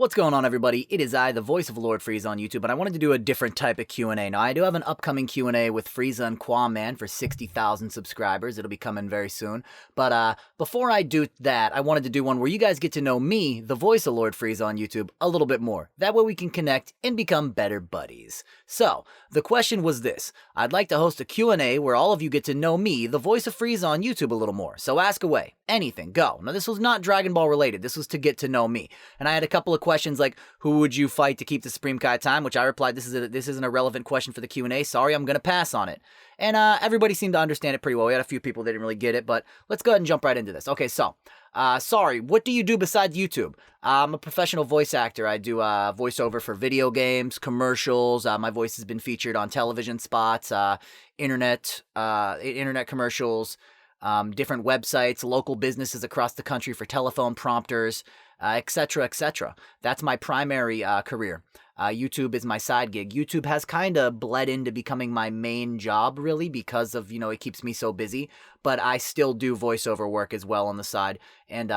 What's going on, everybody? It is I, the voice of Lord Frieza on YouTube, and I wanted to do a different type of Q&A. Now, I do have an upcoming Q&A with Frieza and Quaman for 60,000 subscribers. It'll be coming very soon. But before I do that, I wanted to do one where you guys get to know me, the voice of Lord Frieza on YouTube, a little bit more. That way we can connect and become better buddies. So, the question was this. I'd like to host a Q&A where all of you get to know me, the voice of Frieza on YouTube, a little more. So ask away. Anything. Go. Now, this was not Dragon Ball related. This was to get to know me. And I had a couple of questions like, who would you fight to keep the Supreme Kai time? Which I replied, this isn't a relevant question for the Q&A. Sorry, I'm going to pass on it. And everybody seemed to understand it pretty well. We had a few people that didn't really get it, but let's go ahead and jump right into this. Okay, so, sorry, what do you do besides YouTube? I'm a professional voice actor. I do voiceover for video games, commercials. My voice has been featured on television spots, internet commercials, different websites, local businesses across the country for telephone prompters, etc., etc. That's my primary career. YouTube is my side gig. YouTube has kind of bled into becoming my main job, really, because of, it keeps me so busy. But I still do voiceover work as well on the side. And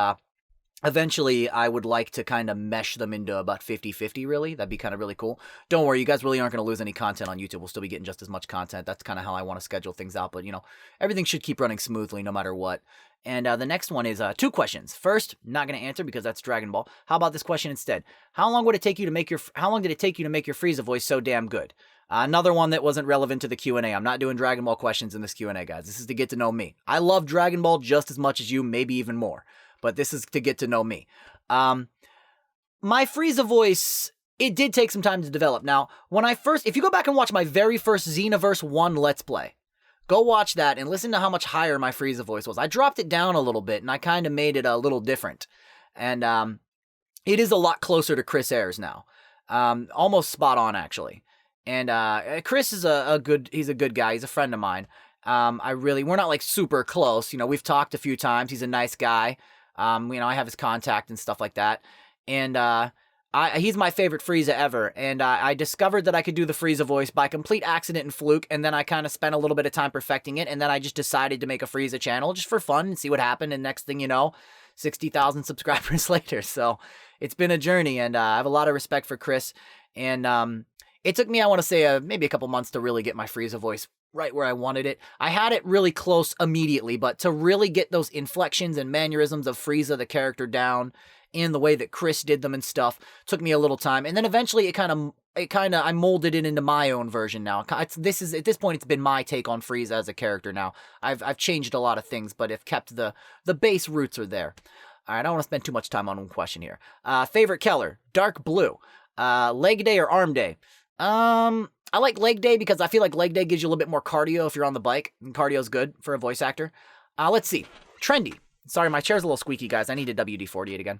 eventually, I would like to kind of mesh them into about 50-50, really. That'd be kind of really cool. Don't worry, you guys really aren't going to lose any content on YouTube. We'll still be getting just as much content. That's kind of how I want to schedule things out. But, everything should keep running smoothly no matter what. And the next one is two questions. First, not going to answer because that's Dragon Ball. How about this question instead? How long did it take you to make your Frieza voice so damn good? Another one that wasn't relevant to the Q&A. I'm not doing Dragon Ball questions in this Q&A, guys. This is to get to know me. I love Dragon Ball just as much as you, maybe even more. But this is to get to know me. My Frieza voice, it did take some time to develop. Now, if you go back and watch my very first Xenoverse 1 Let's Play, go watch that and listen to how much higher my Frieza voice was. I dropped it down a little bit, and I kind of made it a little different. And it is a lot closer to Chris Ayres now. Almost spot on, actually. And Chris is he's a good guy. He's a friend of mine. We're not like super close. We've talked a few times. He's a nice guy. I have his contact and stuff like that. And he's my favorite Frieza ever. And I discovered that I could do the Frieza voice by complete accident and fluke. And then I kind of spent a little bit of time perfecting it. And then I just decided to make a Frieza channel just for fun and see what happened. And next thing you know, 60,000 subscribers later. So it's been a journey. And I have a lot of respect for Chris. And it took me, I want to say, maybe a couple months to really get my Frieza voice right where I wanted it. I had it really close immediately, but to really get those inflections and mannerisms of Frieza, the character, down in the way that Chris did them and stuff, took me a little time. And then eventually I molded it into my own version now. At this point, it's been my take on Frieza as a character now. I've changed a lot of things, but have kept the base roots are there. All right, I don't want to spend too much time on one question here. Favorite color, dark blue. Leg day or arm day? I like leg day because I feel like leg day gives you a little bit more cardio if you're on the bike, and cardio's good for a voice actor. Let's see. Trendy. Sorry, my chair's a little squeaky, guys. I need a WD-48 again.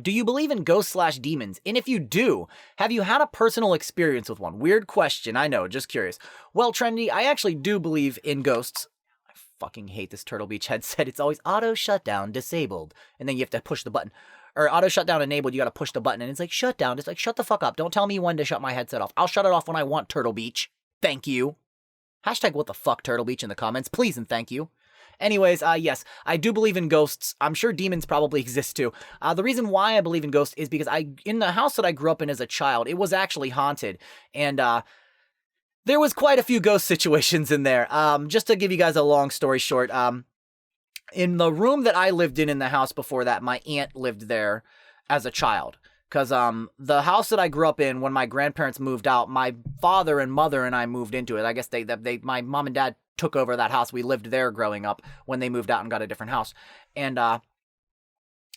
Do you believe in ghosts/demons? And if you do, have you had a personal experience with one? Weird question, I know, just curious. Well, Trendy, I actually do believe in ghosts. I fucking hate this Turtle Beach headset. It's always auto shutdown disabled, and then you have to push the button. Or auto shutdown enabled, you gotta push the button, and it's like, shutdown. It's like, shut the fuck up. Don't tell me when to shut my headset off. I'll shut it off when I want, Turtle Beach. Thank you. Hashtag what the fuck, Turtle Beach, in the comments, please and thank you. Anyways, yes, I do believe in ghosts. I'm sure demons probably exist too. The reason why I believe in ghosts is because in the house that I grew up in as a child, it was actually haunted. And, there was quite a few ghost situations in there. Just to give you guys a long story short, in the room that I lived in the house before that, my aunt lived there as a child. Because the house that I grew up in, when my grandparents moved out, my father and mother and I moved into it. I guess my mom and dad took over that house. We lived there growing up when they moved out and got a different house. And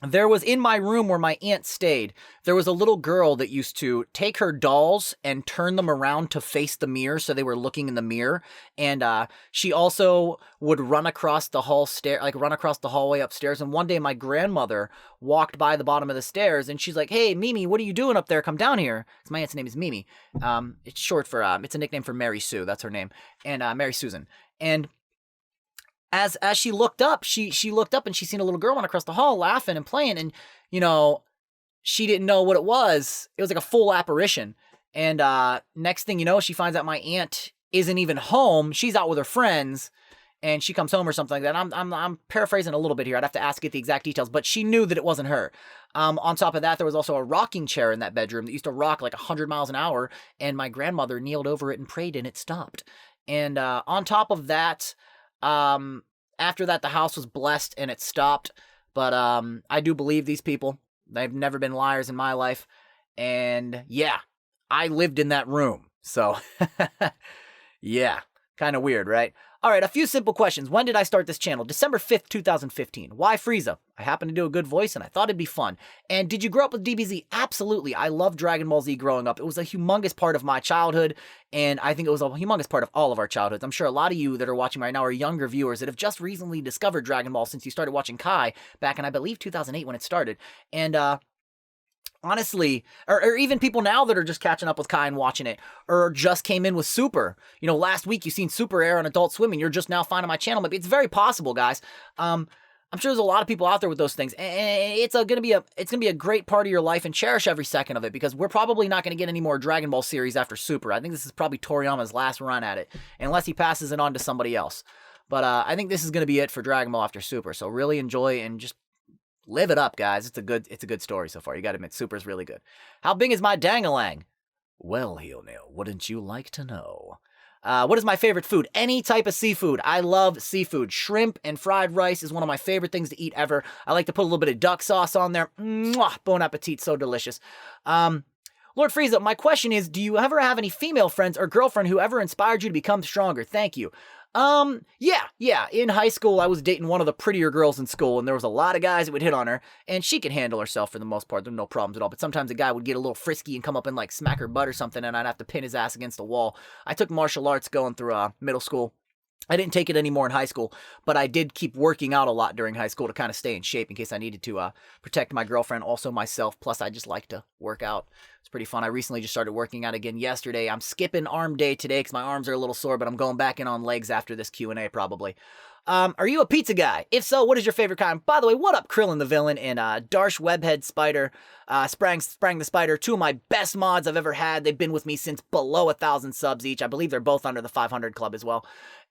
there was, in my room where my aunt stayed, there was a little girl that used to take her dolls and turn them around to face the mirror so they were looking in the mirror. And she also would run across the hallway upstairs. And one day my grandmother walked by the bottom of the stairs and she's like, "Hey, Mimi, what are you doing up there? Come down here." Because my aunt's name is Mimi. It's short for, it's a nickname for Mary Sue. That's her name. And Mary Susan. And as she looked up, she looked up and she seen a little girl run across the hall laughing and playing. And, she didn't know what it was. It was like a full apparition. And next thing you know, she finds out my aunt isn't even home. She's out with her friends. and she comes home or something like that. I'm paraphrasing a little bit here. I'd have to ask, get the exact details, but she knew that it wasn't her. On top of that, there was also a rocking chair in that bedroom that used to rock like 100 miles an hour, and my grandmother kneeled over it and prayed, and it stopped. And on top of that, after that, the house was blessed and it stopped. But I do believe these people. They've never been liars in my life. And yeah, I lived in that room. So yeah, kind of weird, right? All right, a few simple questions. When did I start this channel? December 5th, 2015. Why Frieza? I happen to do a good voice, and I thought it'd be fun. And did you grow up with DBZ? Absolutely. I loved Dragon Ball Z growing up. It was a humongous part of my childhood, and I think it was a humongous part of all of our childhoods. I'm sure a lot of you that are watching right now are younger viewers that have just recently discovered Dragon Ball since you started watching Kai back in, I believe, 2008 when it started. And honestly, or even people now that are just catching up with Kai and watching it, or just came in with Super. You know, last week you seen Super air on Adult Swim, and you're just now finding my channel. Maybe it's very possible, guys. I'm sure there's a lot of people out there with those things, and it's gonna be a great part of your life, and cherish every second of it, because we're probably not gonna get any more Dragon Ball series after Super. I think this is probably Toriyama's last run at it, unless he passes it on to somebody else. But I think this is gonna be it for Dragon Ball after Super. So really enjoy and just live it up, guys. It's a good story so far. You gotta admit, Super's really good. How big is my dangalang? Well, Heel Nail, wouldn't you like to know? What is my favorite food? Any type of seafood. I love seafood. Shrimp and fried rice is one of my favorite things to eat ever. I like to put a little bit of duck sauce on there. Mwah, bon appetit, so delicious. Lord Frieza, my question is, do you ever have any female friends or girlfriend who ever inspired you to become stronger? Thank you. Yeah. In high school, I was dating one of the prettier girls in school, and there was a lot of guys that would hit on her, and she could handle herself for the most part. There were no problems at all. But sometimes a guy would get a little frisky and come up and like smack her butt or something, and I'd have to pin his ass against the wall. I took martial arts going through middle school. I didn't take it anymore in high school, but I did keep working out a lot during high school to kind of stay in shape in case I needed to protect my girlfriend, also myself. Plus, I just like to work out. It's pretty fun. I recently just started working out again yesterday. I'm skipping arm day today because my arms are a little sore, but I'm going back in on legs after this Q&A probably. Are you a pizza guy? If so, what is your favorite kind? By the way, what up, Krillin the Villain and Darsh Webhead Spider, Sprang the Spider, two of my best mods I've ever had. They've been with me since below 1,000 subs each. I believe they're both under the 500 club as well.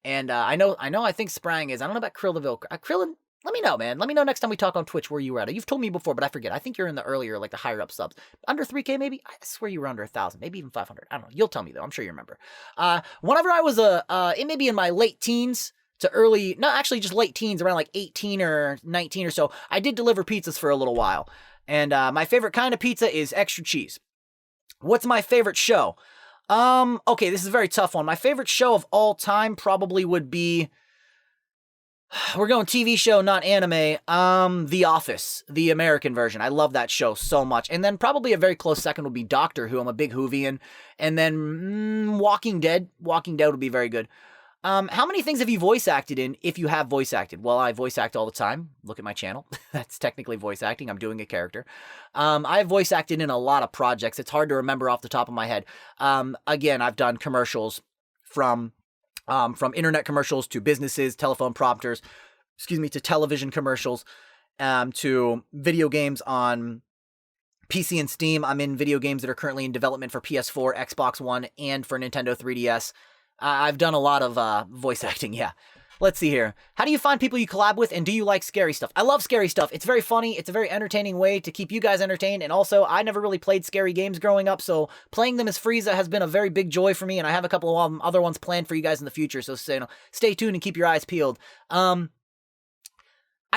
And I think Sprang is. I don't know about Krillville. Krillin, let me know, man. Let me know next time we talk on Twitch where you were at. You've told me before, but I forget. I think you're in the earlier, like the higher up subs. Under 3K maybe? I swear you were under 1,000, maybe even 500. I don't know. You'll tell me though. I'm sure you remember. Whenever I was it may be in my late teens to early, no, actually just late teens, around like 18 or 19 or so, I did deliver pizzas for a little while. And my favorite kind of pizza is extra cheese. What's my favorite show? Okay, this is a very tough one. My favorite show of all time probably would be, we're going TV show, not anime, The Office, the American version. I love that show so much. And then probably a very close second would be Doctor Who. I'm a big Whovian. And then Walking Dead. Walking Dead would be very good. How many things have you voice acted in, if you have voice acted? Well, I voice act all the time. Look at my channel. That's technically voice acting. I'm doing a character. I've voice acted in a lot of projects. It's hard to remember off the top of my head. Again, I've done commercials from internet commercials to businesses, telephone prompters, to television commercials, to video games on PC and Steam. I'm in video games that are currently in development for PS4, Xbox One, and for Nintendo 3DS. I've done a lot of voice acting, yeah. Let's see here. How do you find people you collab with, and do you like scary stuff? I love scary stuff. It's very funny. It's a very entertaining way to keep you guys entertained, and also, I never really played scary games growing up, so playing them as Frieza has been a very big joy for me, and I have a couple of other ones planned for you guys in the future, so stay tuned and keep your eyes peeled. I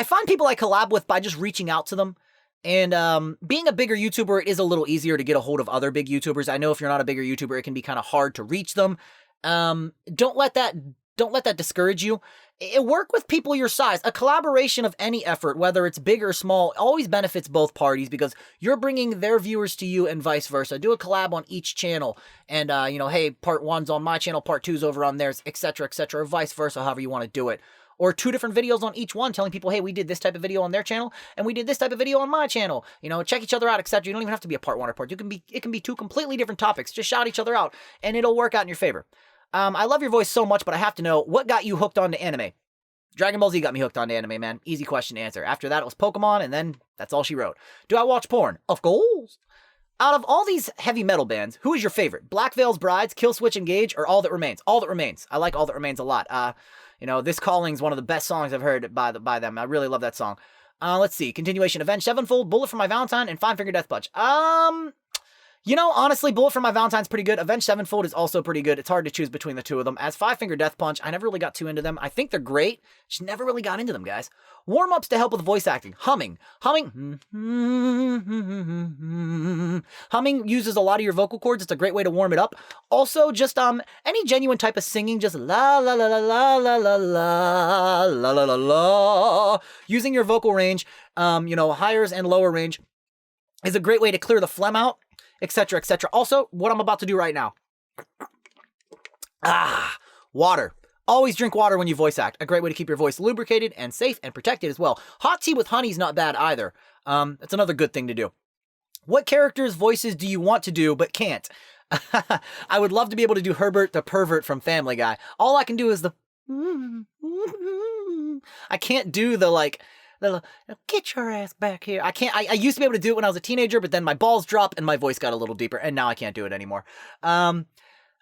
find people I collab with by just reaching out to them. And being a bigger YouTuber, it is a little easier to get a hold of other big YouTubers. I know if you're not a bigger YouTuber, it can be kind of hard to reach them. Don't let that discourage you. Work with people your size. A collaboration of any effort, whether it's big or small, always benefits both parties because you're bringing their viewers to you and vice versa. Do a collab on each channel and, hey, part 1's on my channel, part 2's over on theirs, etc., or vice versa, however you want to do it. Or 2 different videos on each one telling people, hey, we did this type of video on their channel and we did this type of video on my channel. Check each other out, etc. You don't even have to be a part 1 or part 2. It can be 2 completely different topics. Just shout each other out and it'll work out in your favor. I love your voice so much, but I have to know, what got you hooked onto anime? Dragon Ball Z got me hooked onto anime, man. Easy question to answer. After that, it was Pokemon, and then that's all she wrote. Do I watch porn? Of course. Out of all these heavy metal bands, who is your favorite? Black Veil's Brides, Killswitch Engage, or All That Remains? All That Remains. I like All That Remains a lot. You know, This Calling's one of the best songs I've heard by them. I really love that song. Let's see. Continuation. Avenged Sevenfold, Bullet for My Valentine, and Five Finger Death Punch. You know, honestly, Bullet for My Valentine's pretty good. Avenged Sevenfold is also pretty good. It's hard to choose between the two of them. As Five Finger Death Punch, I never really got too into them. I think they're great. Just never really got into them, guys. Warm-ups to help with voice acting. Humming. Humming uses a lot of your vocal cords. It's a great way to warm it up. Also, just any genuine type of singing, just la la la la la la la la la la la. Using your vocal range, you know, highers and lower range is a great way to clear the phlegm out, etc., etc. Also, what I'm about to do right now. Water. Always drink water when you voice act. A great way to keep your voice lubricated and safe and protected as well. Hot tea with honey is not bad either. That's another good thing to do. What characters' voices do you want to do but can't? I would love to be able to do Herbert the pervert from Family Guy. All I can do is the... I can't do the, like... get your ass back here. I can't. I used to be able to do it when I was a teenager, but then my balls dropped and my voice got a little deeper, and now I can't do it anymore.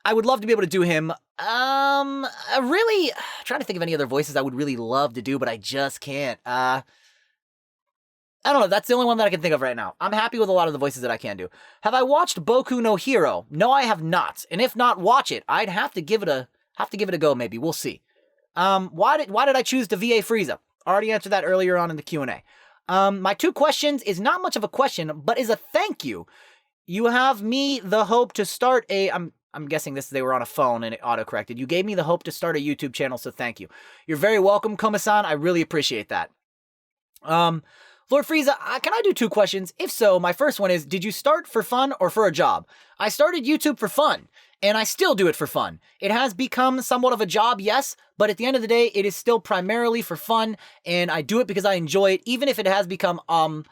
I would love to be able to do him. Really, trying to think of any other voices I would really love to do, but I just can't. I don't know. That's the only one that I can think of right now. I'm happy with a lot of the voices that I can do. Have I watched Boku no Hero? No, I have not. And if not, watch it. I'd have to give it a go. Maybe we'll see. Why did I choose to VA Frieza? Already answered that earlier on in the Q&A. My 2 questions is not much of a question, but is a thank you. You have me the hope to start a... I'm guessing they were on a phone and it auto-corrected. You gave me the hope to start a YouTube channel, so thank you. You're very welcome, Koma-san. I really appreciate that. Lord Frieza, can I do 2 questions? If so, my first one is, did you start for fun or for a job? I started YouTube for fun, and I still do it for fun. It has become somewhat of a job, yes, but at the end of the day, it is still primarily for fun, and I do it because I enjoy it, even if it has become a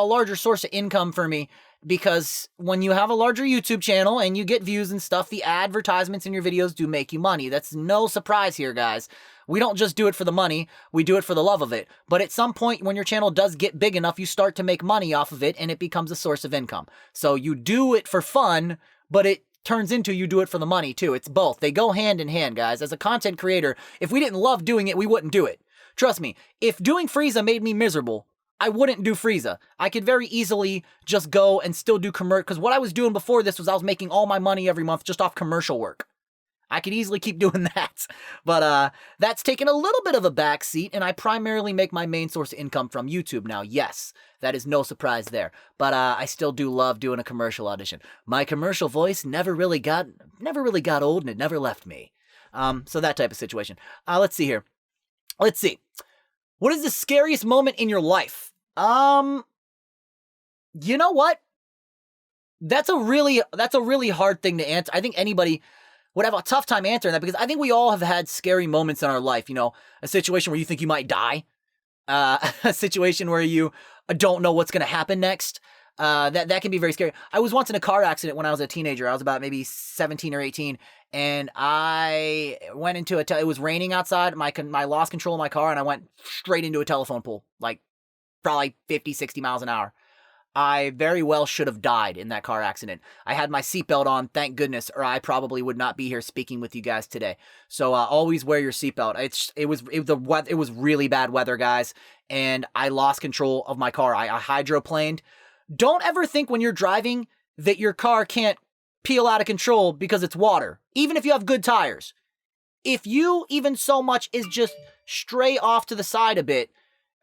larger source of income for me. Because when you have a larger YouTube channel and you get views and stuff, the advertisements in your videos do make you money. That's no surprise here, guys. We don't just do it for the money, we do it for the love of it. But at some point, when your channel does get big enough, you start to make money off of it and it becomes a source of income. So you do it for fun, but it turns into you do it for the money too. It's both. They go hand in hand, guys. As a content creator, if we didn't love doing it, we wouldn't do it. Trust me, if doing Frieza made me miserable, I wouldn't do Frieza. I could very easily just go and still do commercial, because what I was doing before this was I was making all my money every month just off commercial work. I could easily keep doing that. But that's taken a little bit of a backseat, and I primarily make my main source of income from YouTube now. Yes, that is no surprise there. But I still do love doing a commercial audition. My commercial voice never really got old, and it never left me. So that type of situation. Let's see here. Let's see. What is the scariest moment in your life? You know what? That's a really hard thing to answer. I think anybody would have a tough time answering that because I think we all have had scary moments in our life. You know, a situation where you think you might die, a situation where you don't know what's going to happen next. That can be very scary. I was once in a car accident when I was a teenager. I was about maybe 17 or 18, and I went into it was raining outside. I lost control of my car, and I went straight into a telephone pole, like probably 50, 60 miles an hour. I very well should have died in that car accident. I had my seatbelt on, thank goodness, or I probably would not be here speaking with you guys today. So always wear your seatbelt. It was really bad weather, guys, and I lost control of my car. I hydroplaned. Don't ever think when you're driving that your car can't peel out of control because it's water, even if you have good tires. If you even so much as just stray off to the side a bit,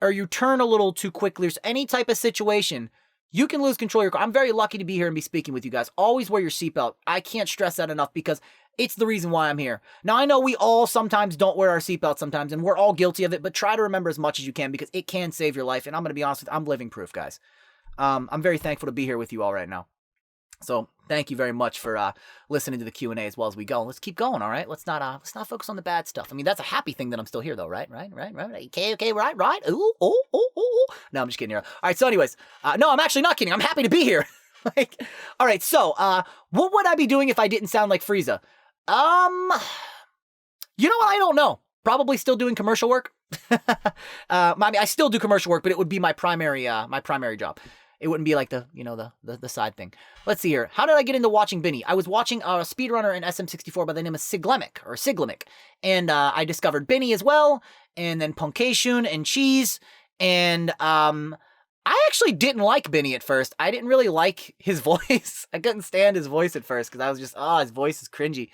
or you turn a little too quickly, or any type of situation, you can lose control of your car. I'm very lucky to be here and be speaking with you guys. Always wear your seatbelt. I can't stress that enough because it's the reason why I'm here. Now, I know we all sometimes don't wear our seatbelt sometimes, and we're all guilty of it, but try to remember as much as you can because it can save your life. And I'm going to be honest with you, I'm living proof, guys. I'm very thankful to be here with you all right now. So thank you very much for listening to the Q&A as well as we go. Let's keep going, all right? Let's not focus on the bad stuff. I mean, that's a happy thing that I'm still here, though, right? Right. Okay, right. Ooh. No, I'm just kidding here. All right, so anyways, no, I'm actually not kidding. I'm happy to be here. All right, so what would I be doing if I didn't sound like Frieza? You know what? I don't know. Probably still doing commercial work. I still do commercial work, but it would be my primary job. It wouldn't be like the side thing. Let's see here. How did I get into watching Vinnie? I was watching a speedrunner in SM64 by the name of Siglemic. And I discovered Vinnie as well, and then Punkation and Cheese, and I actually didn't like Vinnie at first. I didn't really like his voice. I couldn't stand his voice at first, because I was just, his voice is cringy.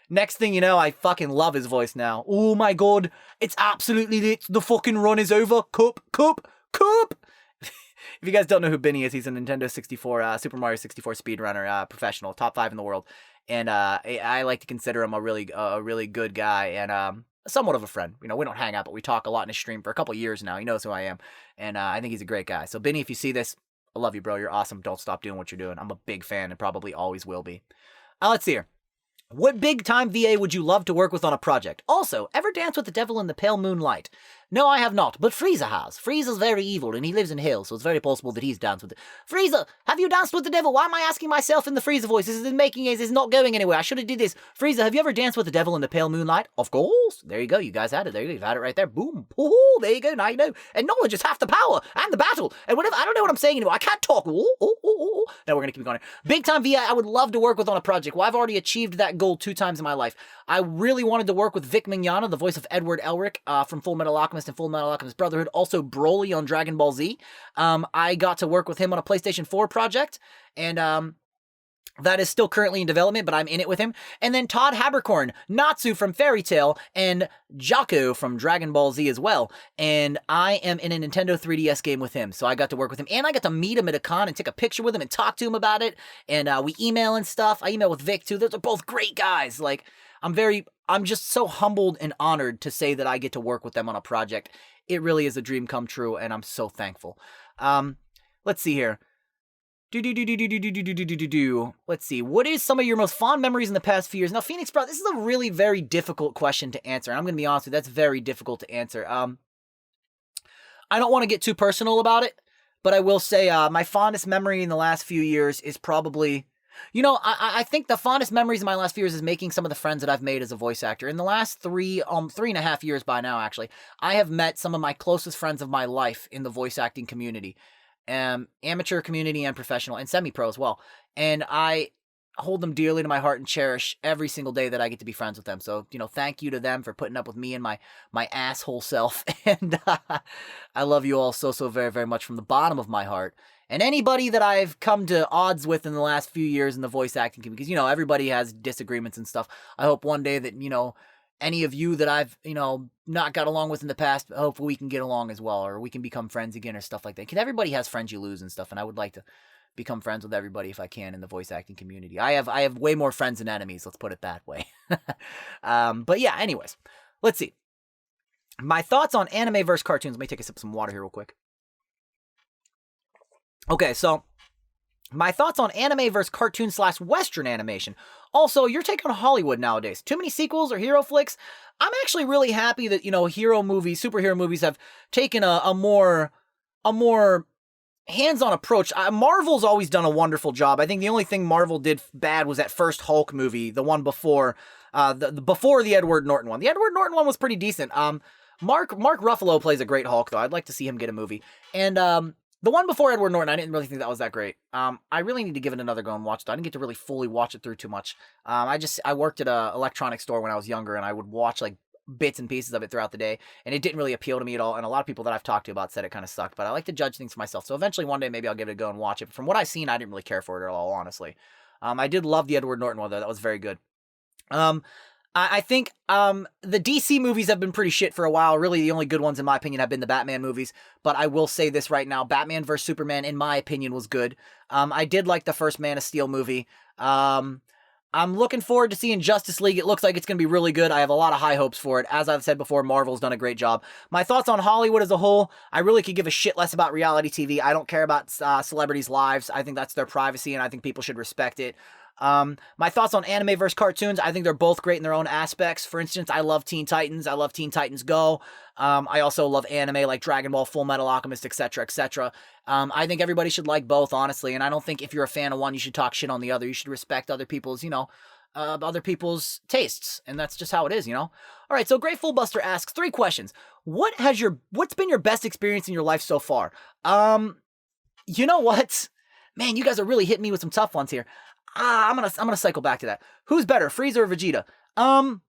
Next thing you know, I fucking love his voice now. Oh my god, it's absolutely lit. The fucking run is over. Cup. If you guys don't know who Vinnie is, he's a Nintendo 64, Super Mario 64 speedrunner, professional, top 5 in the world. And I like to consider him a really good guy, and somewhat of a friend. You know, we don't hang out, but we talk a lot in his stream for a couple years now. He knows who I am, and I think he's a great guy. So Vinnie, if you see this, I love you, bro. You're awesome. Don't stop doing what you're doing. I'm a big fan and probably always will be. Let's see here. What big-time VA would you love to work with on a project? Also, ever dance with the devil in the pale moonlight? No, I have not, but Frieza has. Frieza's very evil, and he lives in hell, so it's very possible that he's danced with it. Frieza, have you danced with the devil? Why am I asking myself in the Frieza voice? This is not going anywhere. I should have did this. Frieza, have you ever danced with the devil in the pale moonlight? Of course. There you go. You guys had it. There you go. You've had it right there. Boom. Ooh, there you go. Now you know. And knowledge is half the power and the battle. And whatever. I don't know what I'm saying anymore. I can't talk. Ooh. Now we're going to keep going here. Big-time VA I would love to work with on a project. Well, I've already achieved that goal 2 times in my life. I really wanted to work with Vic Mignogna, the voice of Edward Elric from Full Metal Alchemist and Full Metal Alchemist Brotherhood. Also Broly on Dragon Ball Z. I got to work with him on a PlayStation 4 project, and that is still currently in development, but I'm in it with him. And then Todd Habercorn, Natsu from Fairy Tail, and Jaco from Dragon Ball Z as well. And I am in a Nintendo 3DS game with him, so I got to work with him. And I got to meet him at a con and take a picture with him and talk to him about it. And we email and stuff. I email with Vic too. Those are both great guys. Like, I'm just so humbled and honored to say that I get to work with them on a project. It really is a dream come true, and I'm so thankful. Let's see here. Let's see. What is some of your most fond memories in the past few years? Now, Phoenix Bro, this is a really very difficult question to answer. And I'm going to be honest with you, that's very difficult to answer. I don't want to get too personal about it, but I will say my fondest memory in the last few years is probably... You know, I think the fondest memories of my last few years is making some of the friends that I've made as a voice actor. In the last 3.5 years by now, actually, I have met some of my closest friends of my life in the voice acting community. Amateur community and professional and semi-pro as well. And I hold them dearly to my heart and cherish every single day that I get to be friends with them. So, you know, thank you to them for putting up with me and my asshole self. And I love you all so very, very much from the bottom of my heart. And anybody that I've come to odds with in the last few years in the voice acting community, because, you know, everybody has disagreements and stuff. I hope one day that, you know, any of you that I've, you know, not got along with in the past, hopefully we can get along as well, or we can become friends again or stuff like that. Because everybody has friends you lose and stuff, and I would like to become friends with everybody if I can in the voice acting community. I have way more friends than enemies, let's put it that way. But yeah, anyways, let's see. My thoughts on anime versus cartoons. Let me take a sip of some water here real quick. Okay, so my thoughts on anime versus cartoon / Western animation. Also, your take on Hollywood nowadays. Too many sequels or hero flicks? I'm actually really happy that, you know, superhero movies have taken a more hands-on approach. Marvel's always done a wonderful job. I think the only thing Marvel did bad was that first Hulk movie, the one before before the Edward Norton one. The Edward Norton one was pretty decent. Mark Ruffalo plays a great Hulk, though. I'd like to see him get a movie. And the one before Edward Norton, I didn't really think that was that great. I really need to give it another go and watch it. I didn't get to really fully watch it through too much. I worked at an electronics store when I was younger, and I would watch like bits and pieces of it throughout the day, and it didn't really appeal to me at all. And a lot of people that I've talked to about said it kind of sucked, but I like to judge things for myself. So eventually one day maybe I'll give it a go and watch it. But from what I've seen, I didn't really care for it at all, honestly. I did love the Edward Norton one, though. That was very good. I think the DC movies have been pretty shit for a while. Really, the only good ones, in my opinion, have been the Batman movies. But I will say this right now. Batman vs. Superman, in my opinion, was good. I did like the first Man of Steel movie. I'm looking forward to seeing Justice League. It looks like it's going to be really good. I have a lot of high hopes for it. As I've said before, Marvel's done a great job. My thoughts on Hollywood as a whole, I really could give a shit less about reality TV. I don't care about celebrities' lives. I think that's their privacy, and I think people should respect it. My thoughts on anime versus cartoons, I think they're both great in their own aspects. For instance, I love Teen Titans. I love Teen Titans Go. I also love anime like Dragon Ball, Full Metal Alchemist, etc., etc. I think everybody should like both, honestly, and I don't think if you're a fan of one, you should talk shit on the other. You should respect other people's, other people's tastes, and that's just how it is, All right, so Grateful Buster asks 3 questions. What's been your best experience in your life so far? You know what? Man, you guys are really hitting me with some tough ones here. I'm gonna cycle back to that. Who's better, Frieza or Vegeta?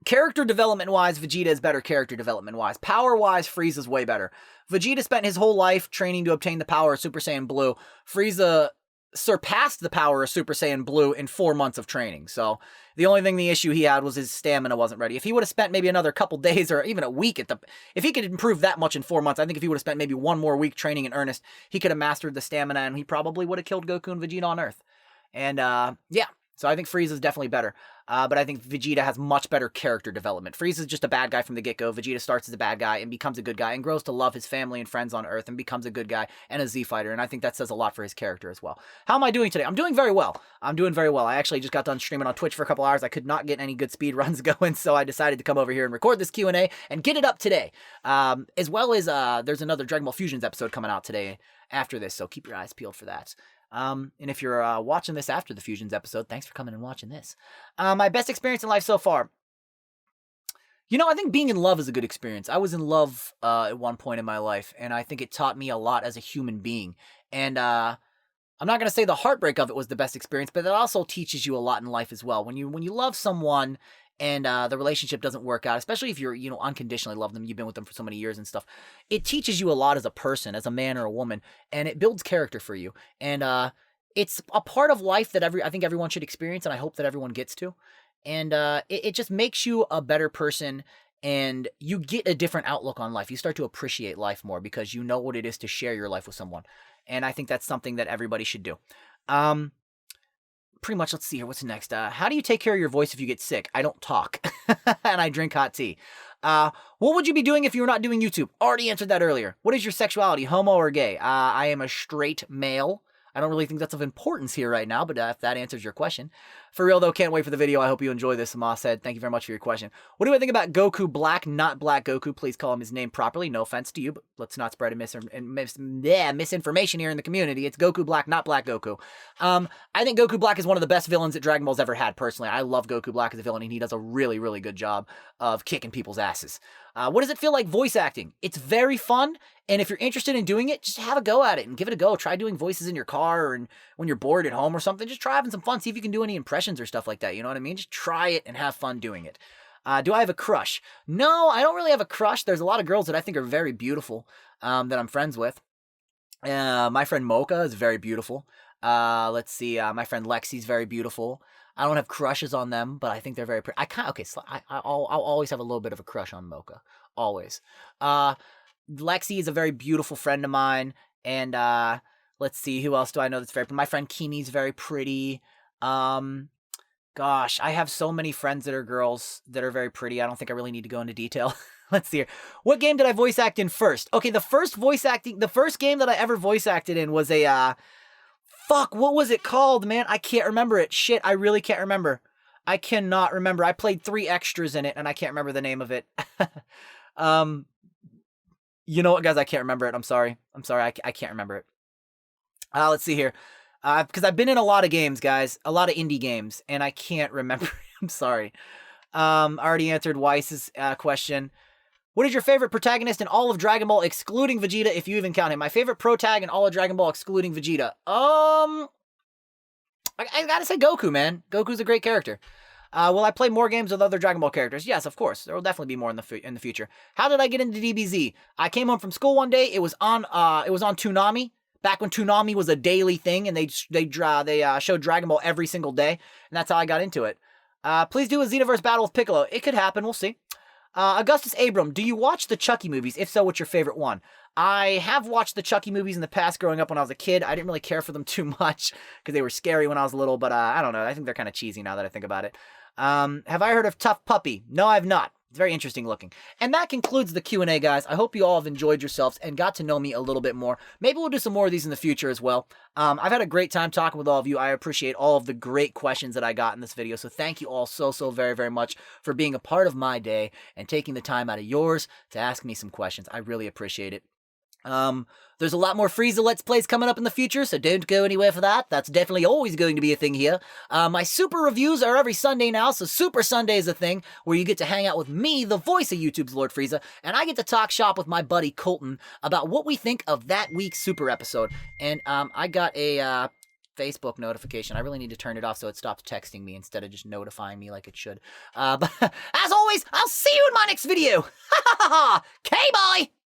Character development wise, Vegeta is better. Character development wise, power wise, Frieza's way better. Vegeta spent his whole life training to obtain the power of Super Saiyan Blue. Frieza surpassed the power of Super Saiyan Blue in 4 months of training. So the only thing, the issue he had was his stamina wasn't ready. If he would have spent maybe another couple days or even a week if he could improve that much in 4 months, I think if he would have spent maybe one more week training in earnest, he could have mastered the stamina and he probably would have killed Goku and Vegeta on Earth. And yeah, so I think Frieza's definitely better. But I think Vegeta has much better character development. Frieza's just a bad guy from the get-go. Vegeta starts as a bad guy and becomes a good guy and grows to love his family and friends on Earth and becomes a good guy and a Z-fighter. And I think that says a lot for his character as well. How am I doing today? I'm doing very well. I actually just got done streaming on Twitch for a couple hours. I could not get any good speed runs going, so I decided to come over here and record this Q&A and get it up today. As well as there's another Dragon Ball Fusions episode coming out today after this, so keep your eyes peeled for that. And if you're watching this after the Fusions episode, thanks for coming and watching this. My best experience in life so far. You know, I think being in love is a good experience. I was in love at one point in my life, and I think it taught me a lot as a human being. And I'm not going to say the heartbreak of it was the best experience, but it also teaches you a lot in life as well. When you love someone and the relationship doesn't work out, especially if you're, unconditionally love them, you've been with them for so many years and stuff, it teaches you a lot as a person, as a man or a woman, and it builds character for you. And it's a part of life that I think everyone should experience, and I hope that everyone gets to. And it just makes you a better person, and you get a different outlook on life. You start to appreciate life more because you know what it is to share your life with someone. And I think that's something that everybody should do. Pretty much, let's see here. What's next? How do you take care of your voice if you get sick? I don't talk, and I drink hot tea. What would you be doing if you were not doing YouTube? Already answered that earlier. What is your sexuality, homo or gay? I am a straight male. I don't really think that's of importance here right now, but if that answers your question. For real, though, can't wait for the video. I hope you enjoy this, Sama said. Thank you very much for your question. What do I think about Goku Black, not Black Goku? Please call him his name properly. No offense to you, but let's not spread misinformation here in the community. It's Goku Black, not Black Goku. I think Goku Black is one of the best villains that Dragon Ball's ever had, personally. I love Goku Black as a villain, and he does a really, really good job of kicking people's asses. What does it feel like voice acting? It's very fun, and if you're interested in doing it, just have a go at it and give it a go. Try doing voices in your car or when you're bored at home or something. Just try having some fun. See if you can do any impressions or stuff like that. You know what I mean? Just try it and have fun doing it. Do I have a crush? No, I don't really have a crush. There's a lot of girls that I think are very beautiful that I'm friends with. My friend Mocha is very beautiful. Let's see. My friend Lexi's very beautiful. I don't have crushes on them, but I think they're very pretty. I'll always have a little bit of a crush on Mocha. Always. Lexi is a very beautiful friend of mine. And let's see, who else do I know that's very pretty? My friend Kimi's very pretty. Gosh, I have so many friends that are girls that are very pretty. I don't think I really need to go into detail. Let's see here. What game did I voice act in first? Okay, the first game that I ever voice acted in was a, fuck, what was it called, man? I can't remember it. Shit, I really can't remember. I cannot remember. I played 3 extras in it, and I can't remember the name of it. You know what, guys? I can't remember it. I'm sorry. I can't remember it. Let's see here. Because I've been in a lot of games, guys. A lot of indie games, and I can't remember. I'm sorry. Already answered Weiss's question. What is your favorite protagonist in all of Dragon Ball, excluding Vegeta, if you even count him? My favorite protag in all of Dragon Ball, excluding Vegeta. I gotta say Goku, man. Goku's a great character. Will I play more games with other Dragon Ball characters? Yes, of course. There will definitely be more in the future. How did I get into DBZ? I came home from school one day. It was on Toonami. Back when Toonami was a daily thing, and they showed Dragon Ball every single day, and that's how I got into it. Please do a Xenoverse battle with Piccolo. It could happen. We'll see. Augustus Abram, do you watch the Chucky movies? If so, what's your favorite one? I have watched the Chucky movies in the past growing up when I was a kid. I didn't really care for them too much because they were scary when I was little, but I don't know. I think they're kind of cheesy now that I think about it. Have I heard of Tough Puppy? No, I've not. It's very interesting looking. And that concludes the Q&A, guys. I hope you all have enjoyed yourselves and got to know me a little bit more. Maybe we'll do some more of these in the future as well. I've had a great time talking with all of you. I appreciate all of the great questions that I got in this video. So thank you all so very, very much for being a part of my day and taking the time out of yours to ask me some questions. I really appreciate it. There's a lot more Frieza Let's Plays coming up in the future, so don't go anywhere for that. That's definitely always going to be a thing here. My Super Reviews are every Sunday now, so Super Sunday is a thing where you get to hang out with me, the voice of YouTube's Lord Frieza, and I get to talk shop with my buddy Colton about what we think of that week's Super episode. And I got a Facebook notification. I really need to turn it off so it stops texting me instead of just notifying me like it should. But as always, I'll see you in my next video. Ha ha ha ha! Okay, bye!